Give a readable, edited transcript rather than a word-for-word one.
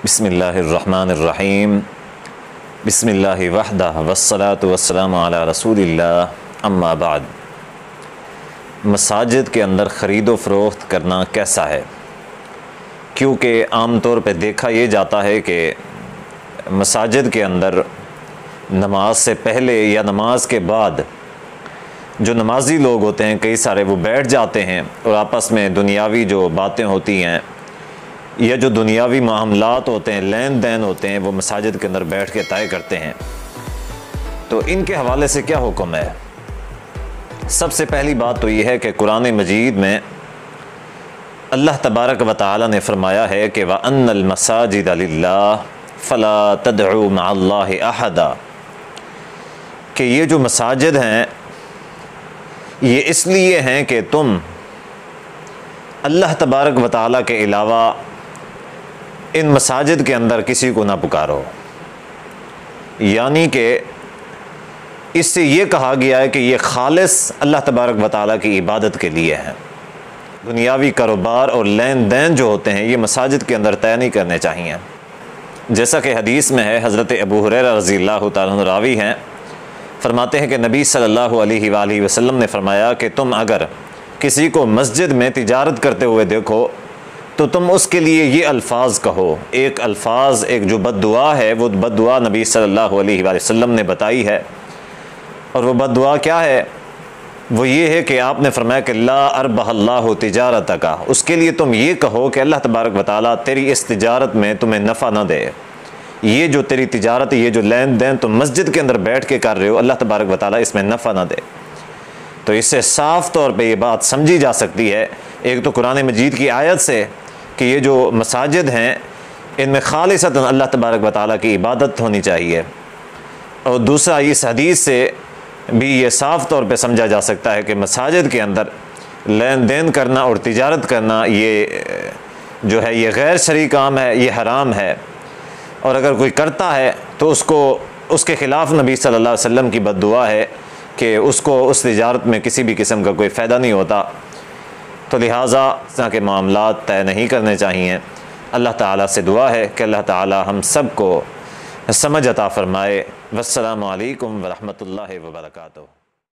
बिस्मिल्लाहिर्रहमानिर्रहीम बिस्मिल्लाहि वहदा वस्सलातु वस्सलामु अला रसूलिल्लाह अम्मा बाद। मसाजिद के अंदर ख़रीदो फ़रोख्त करना कैसा है? क्योंकि आम तौर पे देखा ये जाता है कि मसाजिद के अंदर नमाज से पहले या नमाज के बाद जो नमाजी लोग होते हैं कई सारे वो बैठ जाते हैं और आपस में दुनियावी जो बातें होती हैं या जो दुनियावी मामलात होते हैं, लेन देन होते हैं, वो मसाजिद के अंदर बैठ के तय करते हैं। तो इनके हवाले से क्या हुक्म है? सबसे पहली बात तो ये है कि कुरान मजीद में अल्लाह तबारक व तआला ने फरमाया है कि व अन्नल मसाजिद लिल्लाह फ़ला तदउ मअल्लाहि अहदा, कि ये जो मसाजिद हैं ये इसलिए हैं कि तुम अल्लाह तबारक व तआला के अलावा इन मसाजिद के अंदर किसी को ना पुकारो। यानी कि इससे ये कहा गया है कि ये खालिस अल्लाह तबारक व तआला की इबादत के लिए हैं। दुनियावी कारोबार और लेन देन जो होते हैं ये मसाजिद के अंदर तय नहीं करने चाहिए। जैसा कि हदीस में है, हज़रत अबू हुरैरा रज़ियल्लाहु तआला अन्हु रावी हैं, फरमाते हैं कि नबी सल्लल्लाहु अलैहि वसल्लम ने फरमाया कि तुम अगर किसी को मस्जिद में तिजारत करते हुए देखो तो तुम उसके लिए ये अल्फाज कहो। एक अल्फाज, एक जो बद्दुआ है, वो बद्दुआ नबी सल्लल्लाहु अलैहि वसल्लम ने बताई है। और वो बद्दुआ क्या है? वो ये है कि आपने फरमाया कि ला अरबहल्लाहु तिजारत का, उसके लिए तुम ये कहो कि अल्लाह तबारक व तआला तेरी इस तिजारत में तुम्हें नफ़ा ना दे। ये जो तेरी तिजारत, ये जो लेन देन तुम मस्जिद के अंदर बैठ के कर रहे हो, अल्लाह तबारक व तआला इसमें नफ़ा ना दे। तो इससे साफ़ तौर पे ये बात समझी जा सकती है, एक तो कुरान मजीद की आयत से कि ये जो मसाजिद हैं इनमें खालिसतन अल्लाह तबारक व तआला की इबादत होनी चाहिए, और दूसरा इस हदीस से भी ये साफ़ तौर पे समझा जा सकता है कि मसाजिद के अंदर लेन देन करना और तिजारत करना ये जो है ये गैर शरई काम है, ये हराम है। और अगर कोई करता है तो उसके ख़िलाफ़ नबी सल्लल्लाहु अलैहि वसल्लम की बद्दुआ है कि उसको उस तिजारत में किसी भी किस्म का कोई फ़ायदा नहीं होता। तो लिहाजा इस तरह के मामलात तय नहीं करने चाहिए। अल्लाह ताला से दुआ है कि अल्लाह ताला हम सब को समझ अता फ़रमाए। वस्सलामु अलैकुम व रहमतुल्लाहि व बरकातुहू।